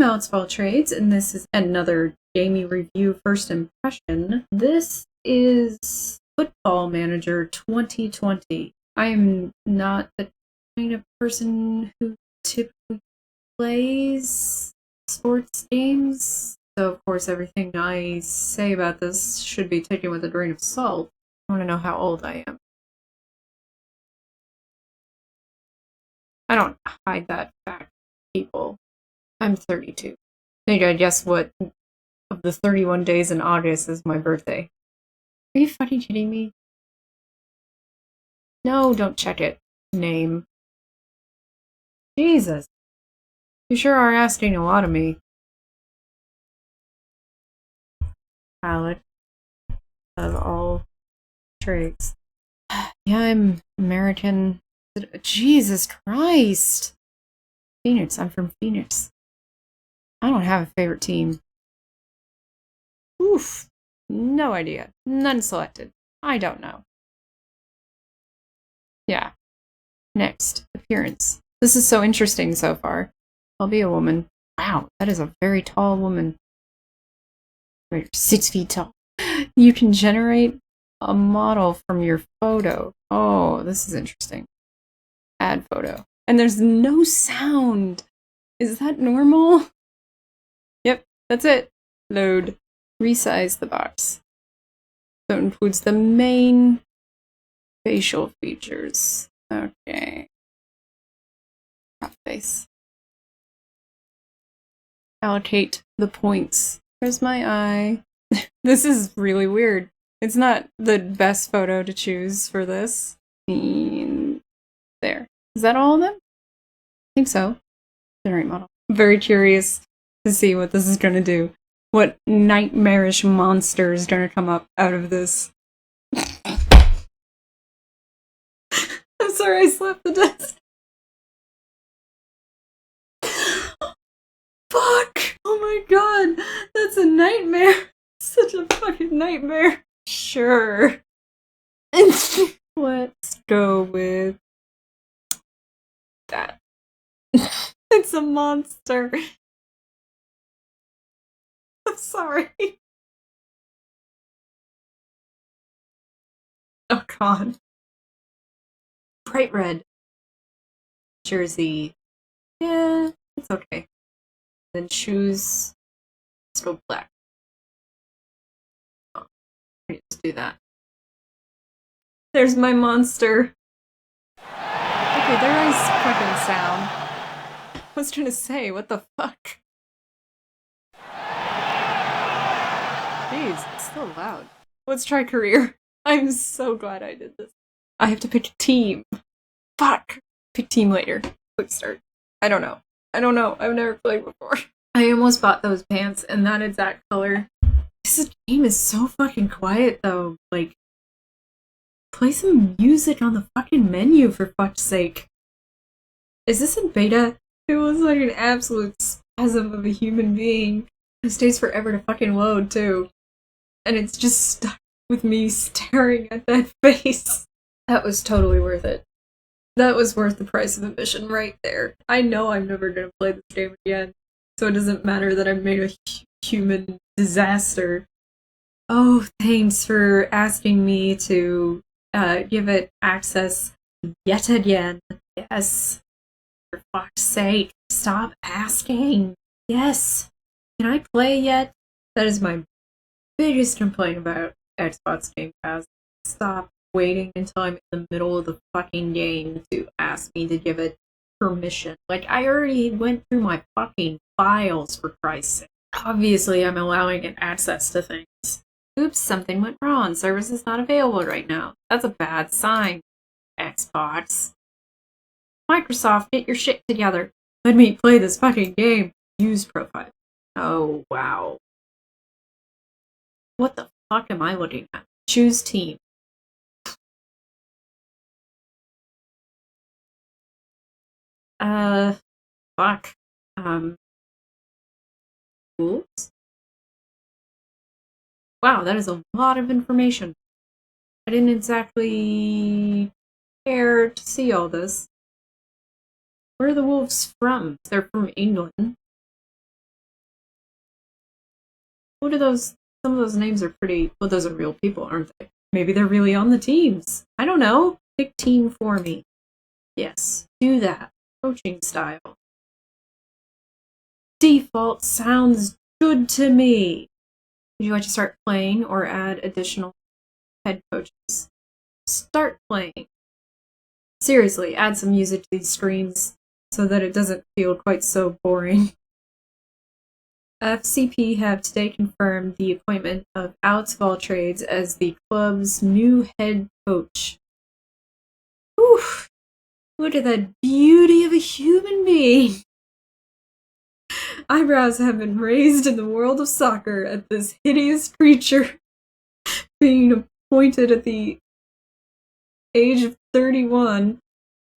Mounts of all trades, and this is another Gamey review first impression. This is Football Manager 2020. I am not the kind of person who typically plays sports games, so of course everything I say about this should be taken with a grain of salt. I want to know how old I am. I don't hide that fact, people. I'm 32. Think I guess what of the 31 days in August is my birthday. Are you fucking kidding me? No, don't check it. Name. Jesus. You sure are asking a lot of me. Palette of all trades. Yeah, I'm American. Jesus Christ. Phoenix. I'm from Phoenix. I don't have a favorite team. Oof. No idea. None selected. I don't know. Yeah. Next. Appearance. This is so interesting so far. I'll be a woman. Wow, that is a very tall woman. Wait, 6 feet tall. You can generate a model from your photo. Oh, this is interesting. Add photo. And there's no sound. Is that normal? Yep, that's it. Load. Resize the box. So it includes the main facial features. Okay. Crop face. Allocate the points. Where's my eye? This is really weird. It's not the best photo to choose for this. There. Is that all of them? I think so. Generate model. I'm very curious to see what this is going to do. What nightmarish monster is going to come up out of this. I'm sorry, I slapped the desk. Fuck! Oh my god! That's a nightmare! Such a fucking nightmare. Sure. Let's go with that. It's a monster. I'm sorry. Oh god. Bright red. Jersey. Yeah, it's okay. Then shoes. Still black. Oh, let's do that. There's my monster. Okay, there is fucking sound. I was trying to say, what the fuck? Jeez, it's so loud. Let's try career. I'm so glad I did this. I have to pick a team. Fuck. Pick team later. Quick start. I don't know. I've never played before. I almost bought those pants in that exact color. This game is so fucking quiet though. Like, play some music on the fucking menu for fuck's sake. Is this in beta? It was like an absolute spasm of a human being. It stays forever to fucking load too. And it's just stuck with me staring at that face. That was totally worth it. That was worth the price of admission right there. I know I'm never gonna play this game again, so it doesn't matter that I've made a human disaster. Oh, thanks for asking me to give it access yet again. Yes. For fuck's sake, stop asking. Yes. Can I play yet? That is my biggest complaint about Xbox Game Pass. Stop waiting until I'm in the middle of the fucking game to ask me to give it permission. Like, I already went through my fucking files, for Christ's sake. Obviously, I'm allowing it access to things. Oops, something went wrong. Service is not available right now. That's a bad sign, Xbox. Microsoft, get your shit together. Let me play this fucking game. Use profile. Oh, wow. What the fuck am I looking at? Choose team. Fuck. Tools? Wow, that is a lot of information. I didn't exactly care to see all this. Where are the wolves from? They're from England. What are those? Some of those names are pretty. Well, those are real people, aren't they? Maybe they're really on the teams. I don't know. Pick team for me. Yes, do that. Coaching style. Default sounds good to me. Would you like to start playing or add additional head coaches? Start playing. Seriously, add some music to these streams so that it doesn't feel quite so boring. FCP have today confirmed the appointment of Alex of All Trades as the club's new head coach. Oof! Look at that beauty of a human being! Eyebrows have been raised in the world of soccer at this hideous creature being appointed at the age of 31,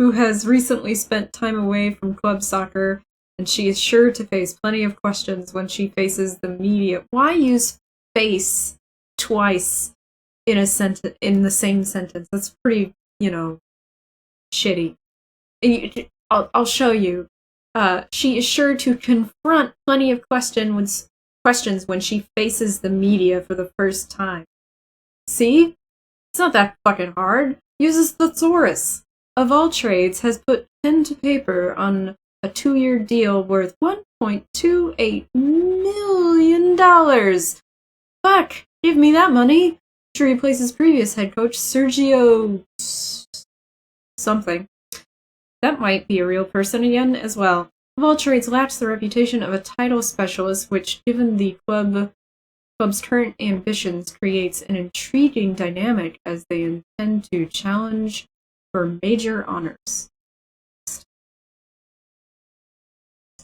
who has recently spent time away from club soccer, and she is sure to face plenty of questions when she faces the media. Why use face twice in a in the same sentence? That's pretty, shitty. I'll show you. She is sure to confront plenty of questions when she faces the media for the first time. See? It's not that fucking hard. Use a thesaurus. Of All Trades has put pen to paper on a 2-year deal worth $1.28 million. Fuck! Give me that money. To replace his previous head coach, Sergio something. That might be a real person again as well. Of All Trades lacks the reputation of a title specialist, which, given the club's current ambitions, creates an intriguing dynamic as they intend to challenge for major honors.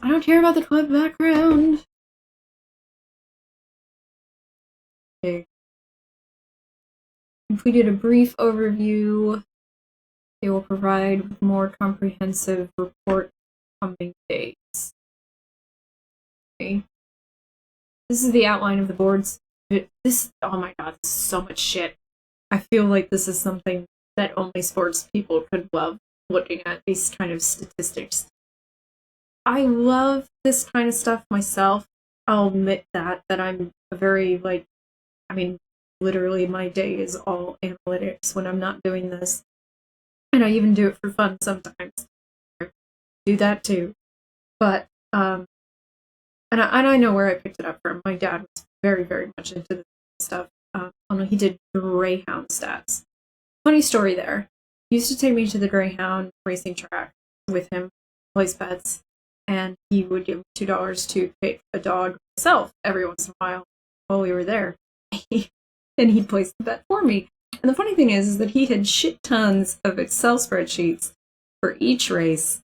I don't care about the club background. Okay. Completed a brief overview. They will provide more comprehensive report coming days. Okay. This is the outline of the boards. Oh my god, this is so much shit. I feel like this is something that only sports people could love, looking at these kind of statistics. I love this kind of stuff myself. I'll admit that I'm a very, literally my day is all analytics when I'm not doing this. And I even do it for fun sometimes. I do that too. But, and I know where I picked it up from. My dad was very, very much into this stuff. He did Greyhound stats. Funny story there. He used to take me to the Greyhound racing track with him, place bets, and he would give me $2 to pick a dog himself every once in a while we were there. And he'd place the bet for me. And the funny thing is that he had shit tons of Excel spreadsheets for each race,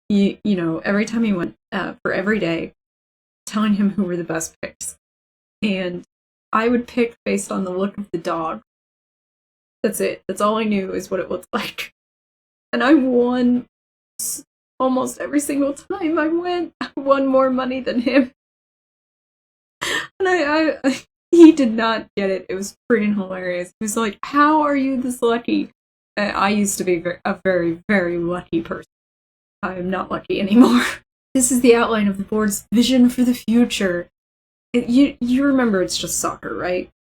every time he went, for every day, telling him who were the best picks. And I would pick based on the look of the dog. That's it. That's all I knew is what it looked like. And I won almost every single time I went. I won more money than him. And he did not get it. It was freaking hilarious. He was like, how are you this lucky? I used to be a very, very lucky person. I am not lucky anymore. This is the outline of the board's vision for the future. You remember it's just soccer, right?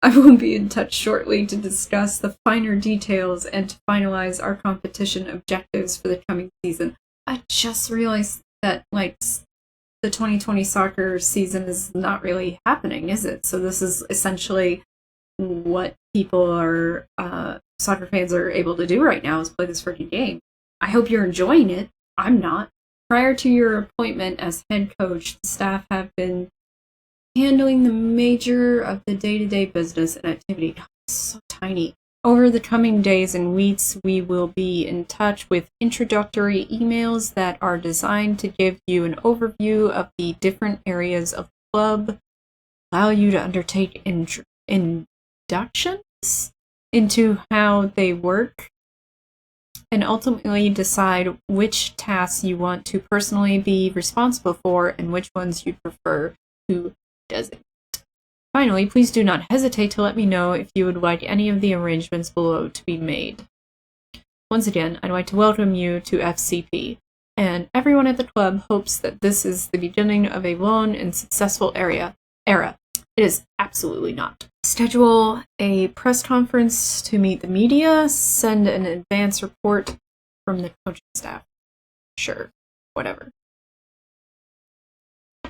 I will be in touch shortly to discuss the finer details and to finalize our competition objectives for the coming season. I just realized that, the 2020 soccer season is not really happening, is it? So this is essentially what soccer fans are able to do right now is play this freaking game. I hope you're enjoying it. I'm not. Prior to your appointment as head coach, the staff have been handling the major of the day-to-day business and activity. Oh, it's so tiny. Over the coming days and weeks, we will be in touch with introductory emails that are designed to give you an overview of the different areas of the club, allow you to undertake inductions into how they work, and ultimately decide which tasks you want to personally be responsible for and which ones you'd prefer to designate. Finally, please do not hesitate to let me know if you would like any of the arrangements below to be made. Once again, I'd like to welcome you to FCP, and everyone at the club hopes that this is the beginning of a long and successful era. It is absolutely not. Schedule a press conference to meet the media. Send an advance report from the coaching staff. Sure. Whatever.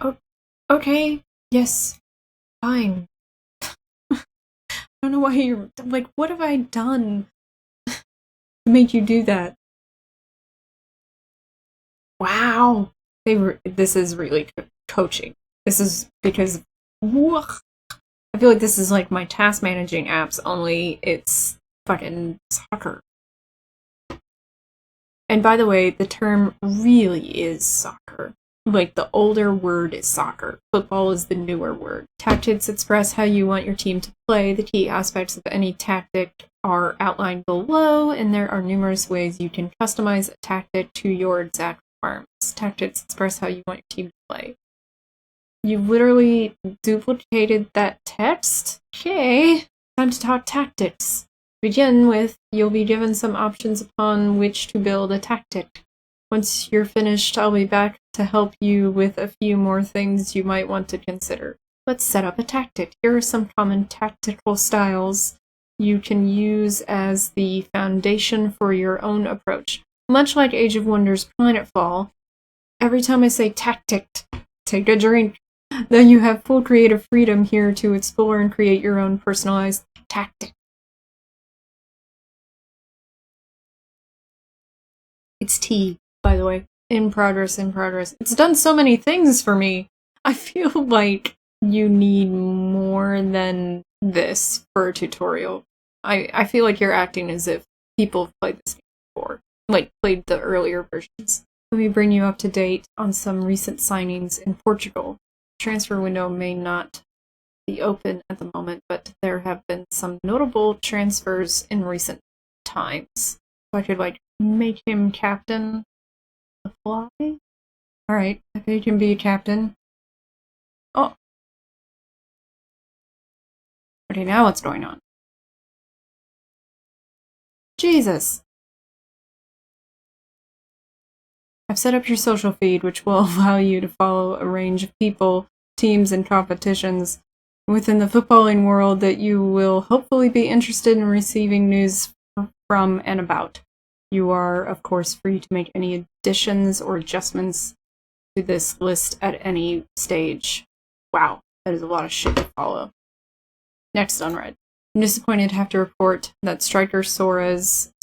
Oh, okay. Yes. Fine. I don't know why you're... Like, what have I done to make you do that? Wow. This is really coaching. This is because... I feel like this is like my task managing apps, only it's fucking soccer. And by the way, the term really is soccer. Like, the older word is soccer. Football is the newer word. Tactics express how you want your team to play. The key aspects of any tactic are outlined below, and there are numerous ways you can customize a tactic to your exact requirements. Tactics express how you want your team to play. You literally duplicated that text? Okay. Time to talk tactics. To begin with, you'll be given some options upon which to build a tactic. Once you're finished, I'll be back to help you with a few more things you might want to consider. Let's set up a tactic. Here are some common tactical styles you can use as the foundation for your own approach. Much like Age of Wonders Planetfall, every time I say tactic, take a drink. Then you have full creative freedom here to explore and create your own personalized tactic. It's tea, by the way. In progress. It's done so many things for me. I feel like you need more than this for a tutorial. I feel like you're acting as if people have played this game before. Like, played the earlier versions. Let me bring you up to date on some recent signings in Portugal. Transfer window may not be open at the moment, but there have been some notable transfers in recent times. So I could, like, make him captain. Apply? Alright, I think he can be a captain. Oh. Okay, now what's going on? Jesus. I've set up your social feed, which will allow you to follow a range of people, teams, and competitions within the footballing world that you will hopefully be interested in receiving news from and about. You are, of course, free to make any additions or adjustments to this list at any stage. Wow, that is a lot of shit to follow. Next unread. I'm disappointed to have to report that striker Soares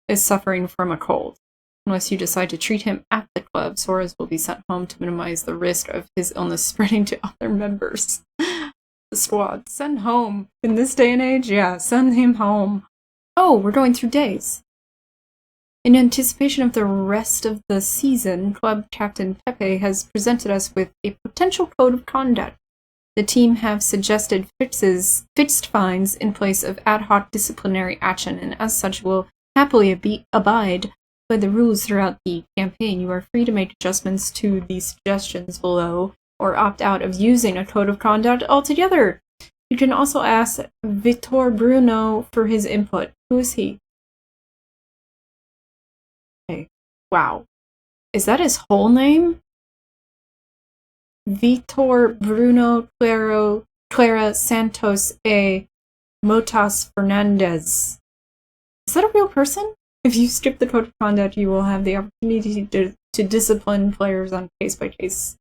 is suffering from a cold. Unless you decide to treat him at the club, Soares will be sent home to minimize the risk of his illness spreading to other members. The squad. Send home. In this day and age, yeah, send him home. Oh, we're going through days. In anticipation of the rest of the season, club captain Pepe has presented us with a potential code of conduct. The team have suggested fixed fines in place of ad hoc disciplinary action, and as such will happily abide by the rules throughout the campaign. You are free to make adjustments to the suggestions below, or opt out of using a code of conduct altogether. You can also ask Vitor Bruno for his input. Who is he? Okay. Wow. Is that his whole name? Vitor Bruno Clara Santos e Motas Fernandez. Is that a real person? If you skip the code of conduct, you will have the opportunity to discipline players on case-by-case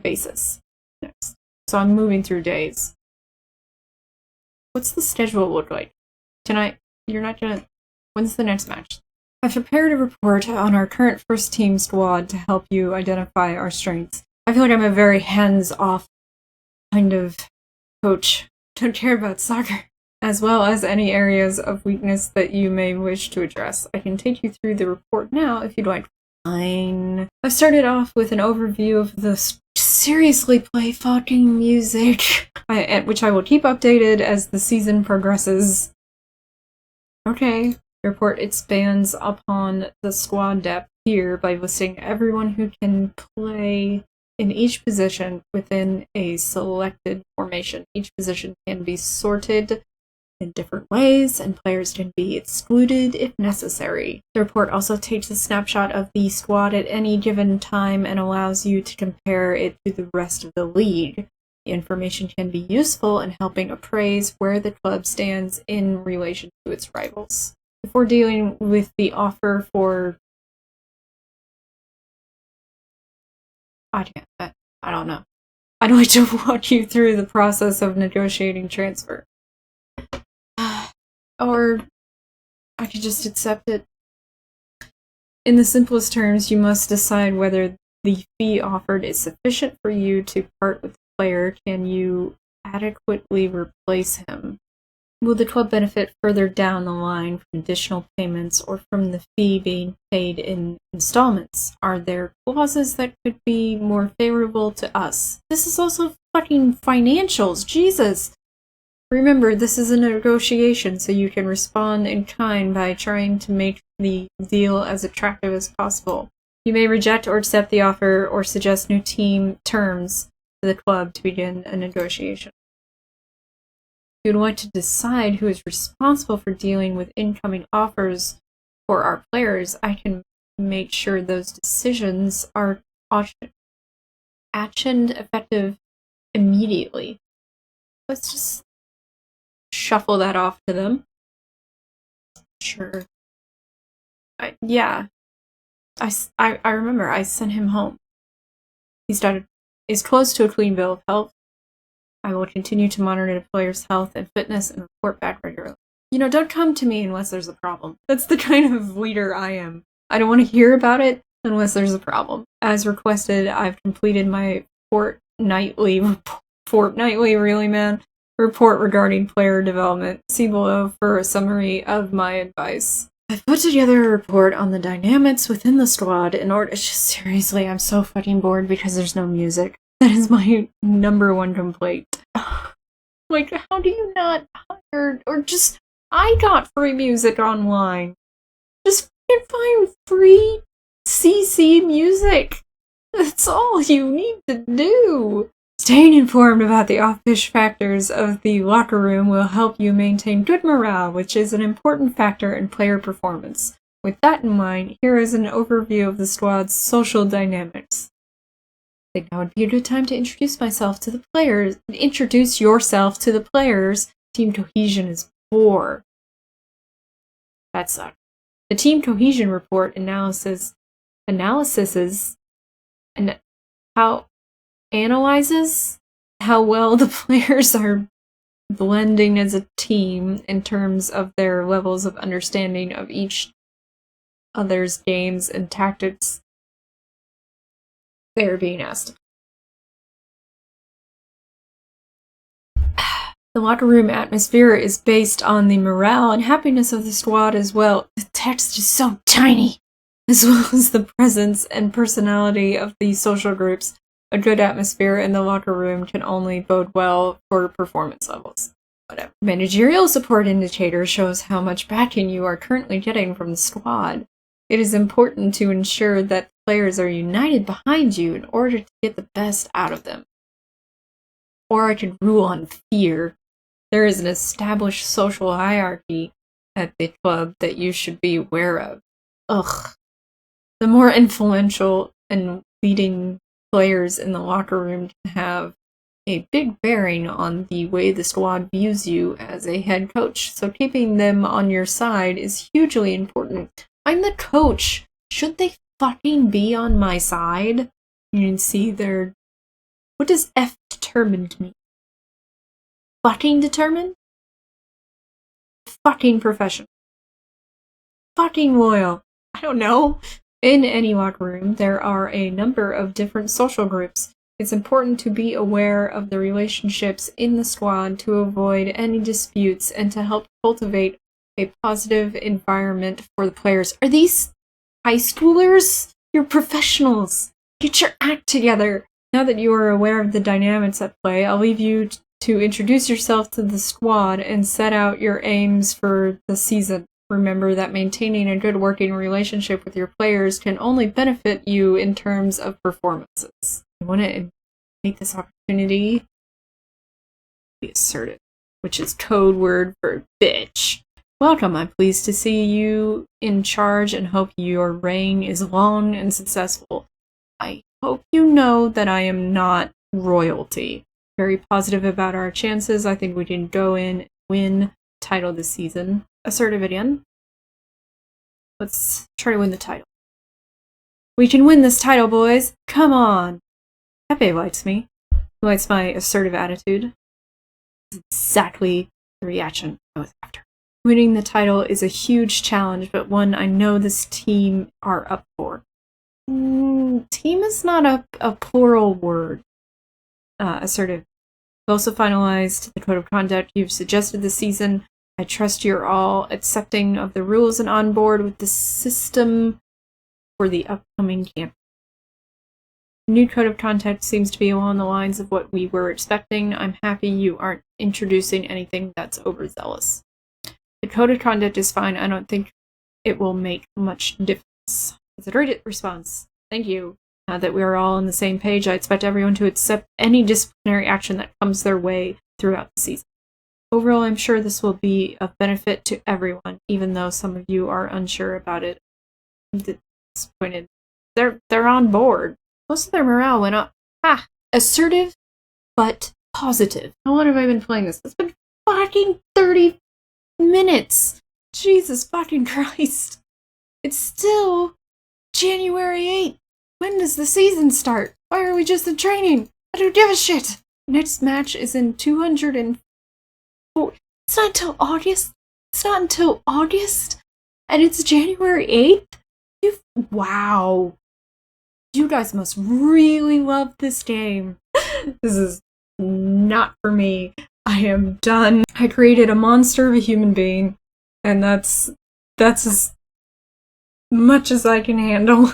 basis. Next. So I'm moving through days. What's the schedule look like? You're not gonna... When's the next match? I've prepared a report on our current first team squad to help you identify our strengths. I feel like I'm a very hands-off kind of coach. Don't care about soccer. As well as any areas of weakness that you may wish to address. I can take you through the report now if you'd like. Fine. I've started off with an overview of the seriously play fucking music, which I will keep updated as the season progresses. Okay. The report expands upon the squad depth here by listing everyone who can play in each position within a selected formation. Each position can be sorted in different ways, and players can be excluded if necessary. The report also takes a snapshot of the squad at any given time and allows you to compare it to the rest of the league. The information can be useful in helping appraise where the club stands in relation to its rivals. Before dealing with the offer for... I don't know. I'd like to walk you through the process of negotiating transfer. Or I could just accept it. In the simplest terms, you must decide whether the fee offered is sufficient for you to part with the player. Can you adequately replace him? Will the club benefit further down the line from additional payments or from the fee being paid in installments? Are there clauses that could be more favorable to us? This is also fucking financials, Jesus! Remember, this is a negotiation, so you can respond in kind by trying to make the deal as attractive as possible. You may reject or accept the offer or suggest new team terms to the club to begin a negotiation. If you'd like to decide who is responsible for dealing with incoming offers for our players, I can make sure those decisions are actioned effective immediately. Let's just shuffle that off to them. Sure. I remember I sent him home. Is close to a clean bill of health. I will continue to monitor the player's health and fitness and report back regularly. Don't come to me unless there's a problem. That's the kind of leader I am. I don't want to hear about it unless there's a problem. As requested, I've completed my fortnightly report regarding player development. See below for a summary of my advice. I've put together a report on the dynamics within the squad in order... Seriously, I'm so fucking bored because there's no music. That is my number one complaint. Like, how do you not hire... Or just... I got free music online. Just fucking find free CC music. That's all you need to do. Staying informed about the off-pitch factors of the locker room will help you maintain good morale, which is an important factor in player performance. With that in mind, here is an overview of the squad's social dynamics. I think now would be a good time to introduce yourself to the players. Team cohesion is 4. That sucks. The team cohesion report analyzes how well the players are blending as a team in terms of their levels of understanding of each other's games and tactics they are being asked. The locker room atmosphere is based on the morale and happiness of the squad as well. The text is so tiny, as well as the presence and personality of the social groups. A good atmosphere in the locker room can only bode well for performance levels. Whatever. Managerial support indicator shows how much backing you are currently getting from the squad. It is important to ensure that players are united behind you in order to get the best out of them. Or I could rule on fear. There is an established social hierarchy at the club that you should be aware of. Ugh. The more influential and leading players in the locker room can have a big bearing on the way the squad views you as a head coach, so keeping them on your side is hugely important. I'm the coach. Should they fucking be on my side? You can see their... What does F determined mean? Fucking determined? Fucking professional. Fucking loyal. I don't know. In any locker room, there are a number of different social groups. It's important to be aware of the relationships in the squad to avoid any disputes and to help cultivate a positive environment for the players. Are these high schoolers? You're professionals. Get your act together. Now that you are aware of the dynamics at play, I'll leave you to introduce yourself to the squad and set out your aims for the season. Remember that maintaining a good working relationship with your players can only benefit you in terms of performances. I want to take this opportunity to be assertive, which is code word for bitch. Welcome, I'm pleased to see you in charge and hope your reign is long and successful. I hope you know that I am not royalty. very positive about our chances. I think we can go in and win title this season. Assertive again. Let's try to win the title. We can win this title, boys! Come on! Pepe likes me. He likes my assertive attitude. It's exactly the reaction I was after. Winning the title is a huge challenge, but one I know this team are up for. Team is not a plural word. Assertive. We've also finalized the code of conduct you've suggested this season. I trust you're all accepting of the rules and on board with the system for the upcoming camp. The new code of conduct seems to be along the lines of what we were expecting. I'm happy you aren't introducing anything that's overzealous. The code of conduct is fine. I don't think it will make much difference. It's a great response. Thank you. Now that we are all on the same page, I expect everyone to accept any disciplinary action that comes their way throughout the season. Overall, I'm sure this will be of benefit to everyone, even though some of you are unsure about it. Disappointed. They're on board. Most of their morale went up. Assertive, but positive. How long have I been playing this? It's been fucking 30 minutes. Jesus fucking Christ. It's still January 8th. When does the season start? Why are we just in training? I don't give a shit. Next match is in 204. It's not until August. It's not until August. And it's January 8th? Wow. You guys must really love this game. This is not for me. I am done. I created a monster of a human being, and that's as much as I can handle.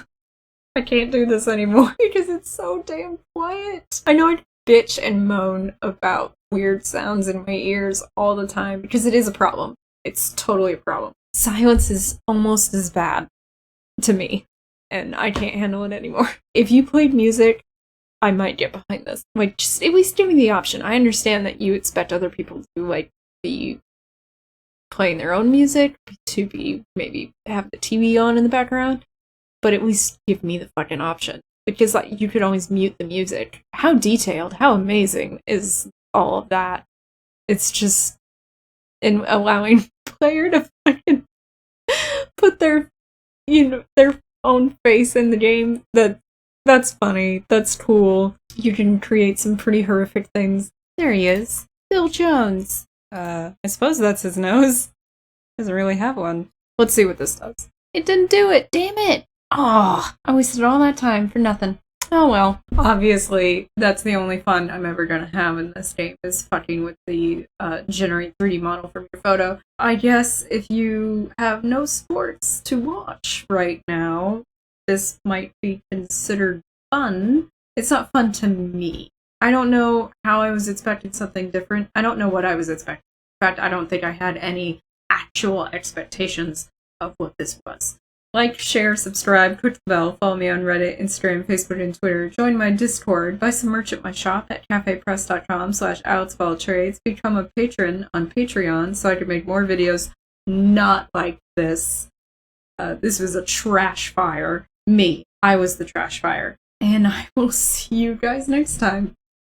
I can't do this anymore because it's so damn quiet. I know I bitch and moan about weird sounds in my ears all the time because it is a problem. It's totally a problem. Silence is almost as bad to me, and I can't handle it anymore. If you played music, I might get behind this. Like, just at least give me the option. I understand that you expect other people to, like, be playing their own music, to be, maybe have the TV on in the background, but at least give me the fucking option. Because, like, you could always mute the music. How detailed, how amazing is all of that? It's just in allowing player to fucking put their own face in the game. That's funny. That's cool. You can create some pretty horrific things. There he is. Bill Jones. I suppose that's his nose. Doesn't really have one. Let's see what this does. It didn't do it. Damn it. Oh, I wasted all that time for nothing. Oh well. Obviously, that's the only fun I'm ever gonna have in this game, is fucking with the generate 3D model from your photo. I guess if you have no sports to watch right now, this might be considered fun. It's not fun to me. I don't know how I was expecting something different. I don't know what I was expecting. In fact, I don't think I had any actual expectations of what this was. Like, share, subscribe, click the bell, follow me on Reddit, Instagram, Facebook, and Twitter. Join my Discord, buy some merch at my shop at cafepress.com/AlexBallTrades. Become a patron on Patreon so I can make more videos not like this. This was a trash fire. I was the trash fire. And I will see you guys next time.